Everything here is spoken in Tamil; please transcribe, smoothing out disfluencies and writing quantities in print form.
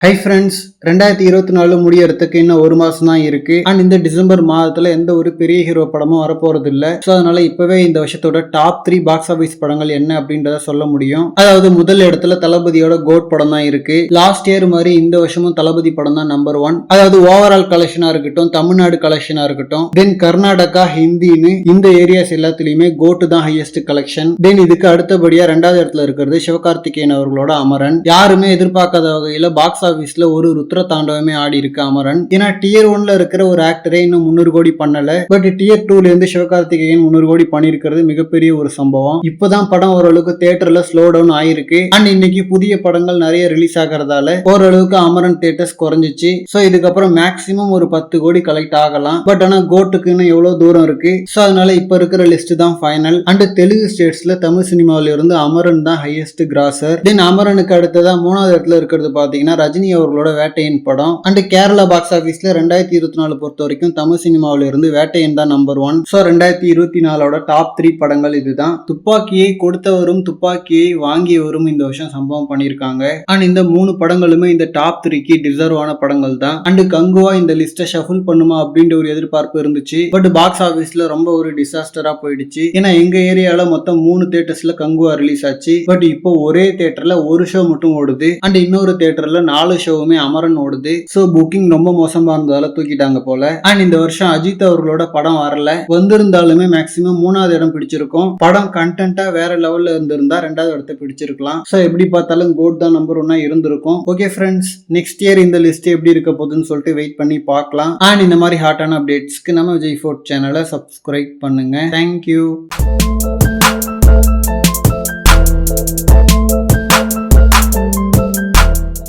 ஹை ஃப்ரெண்ட்ஸ், 2024 முடியறதுக்கு இன்னும் ஒரு மாசம் தான் இருக்கு. அண்ட் இந்த டிசம்பர் மாதத்துல எந்த ஒரு பெரிய ஹீரோ படமும் வரப்போறது இல்ல. ஸோ அதனால இப்பவே இந்த வருஷத்தோட டாப் 3 பாக்ஸ் ஆஃபீஸ் படங்கள் என்ன அப்படின்றத சொல்ல முடியும். அதாவது முதல் இடத்துல தளபதியோட கோட் படம் தான் இருக்கு. லாஸ்ட் இயர் மாதிரி இந்த வருஷமும் தளபதி படம் தான் நம்பர் 1. அதாவது ஓவரால் கலெக்ஷனா இருக்கட்டும், தமிழ்நாடு கலெக்ஷனா இருக்கட்டும், தென் கர்நாடகா, ஹிந்தின்னு இந்த ஏரியாஸ் எல்லாத்துலயுமே கோட் தான் ஹையஸ்ட் கலெக்ஷன். தென் இதுக்கு அடுத்தபடியா 2வது இடத்துல இருக்கிறது சிவகார்த்திகேயன் அவர்களோட அமரன். யாருமே எதிர்பார்க்காத வகையில பாக்ஸ் ஆபீஸ்ல ஒரு ருத்ர தாண்டவமே ஆடி இருக்கு அமரன். ஏன்னா டியர் 1ல இருக்கிற ஒரு ஆக்டரே இன்னும் 300 கோடி பண்ணல. பட் டியர் 2ல இருந்து சிவகார்த்திகேயன் 300 கோடி பண்ணிருக்கிறது மிகப்பெரிய ஒரு சம்பவம். இப்பதான் படம் ஓரளவுக்கு தியேட்டர்ல ஸ்லோ டவுன் ஆயிருக்கு. அண்ட் இன்னைக்கு புதிய படங்கள் நிறைய ரிலீஸ் ஆகிறதால ஓரளவுக்கு அமரன் தியேட்டர்ஸ் குறைஞ்சிச்சு. சோ இதுக்கப்புறம் மேக்சிமம் ஒரு 10 கோடி கலெக்ட் ஆகலாம். பட் ஆனா கோட்டுக்கு இன்னும் எவ்வளவு தூரம் இருக்கு. சோ அதனால இப்ப இருக்கிற லிஸ்ட் தான் ஃபைனல். அண்ட் தெலுங்கு ஸ்டேட்ஸ்ல தமிழ் சினிமாவில இருந்து அமரன் தான் ஹையஸ்ட் கிராசர். தென் அமரனுக்கு அடுத்ததா 3வது இடத்துல இருக்கிறது பாத்தீங்கன்னா ரஜினி அவர்களோட வேட்டையன் படம். அண்ட் கேரளா பாக்ஸ் ஆபீஸ்ல 2024 பொறுத்த வரைக்கும் தமிழ் சினிமாவில இருந்து வேட்டையன் தான் நம்பர் 1. சோ 2024 டாப் 3 படங்கள் இதுதான். துப்பாக்கியை கொடுத்தவரும் துப்பாக்கியை வாங்கியவரும் இந்த வருஷம் சம்பவம் பண்ணிருக்காங்க. அண்ட் இந்த 3 படங்களுமே இந்த டாப் 3க்கு டிசர்வ் ஆன படங்கள் தான். அண்ட் கங்குவா இந்த லிஸ்ட ஷஃபிள் பண்ணுமா அப்படின்ற ஒரு எதிர்பார்ப்பு இருந்துச்சு. பட் பாக்ஸ் ஆபீஸ்ல ரொம்ப ஒரு டிசாஸ்டரா போயிடுச்சு. ஏன்னா எங்க ஏரியால மொத்தம் 3 தியேட்டர்ஸ்ல கங்குவா ரிலீஸ் ஆச்சு. பட் இப்போ ஒரே தியேட்டர்ல ஒரு ஷோ மட்டும் ஓடுது. அண்ட் இன்னொரு தியேட்டர்ல 4 ஷோவுமே அமரன் ஓடுது. சோ புக்கிங் ரொம்ப மோசமா இருந்ததால தூக்கிட்டாங்க போல. அண்ட் இந்த வருஷம் அஜித் அவர்களோட படம் வரல. வந்திருந்தாலுமே மேக்சிமம் 3வது இடம் பிடிச்சிருக்கும். படம் கண்டென்ட்டா வேற லெவல்ல இருந்திருந்தா 2வது இடத்தை பிடிச்சிருக்கலாம். சோ எப்படி பார்த்தாலும் கோட் தான் நம்பர் 1 இருந்திருக்கும். ஓகே ஃப்ரெண்ட்ஸ், நெக்ஸ்ட் இயர் இந்த லிஸ்ட் எப்படி இருக்க போகுதுன்னு சொல்லிட்டு வெயிட் பண்ணி பார்க்கலாம். அண்ட் இந்த மாதிரி ஹாட்டான அப்டேட்ஸ்க்கு நம்ம விஜய் ஃபோர்ட் சேனலை சப்ஸ்கிரைப் பண்ணுங்க. தேங்க்யூ.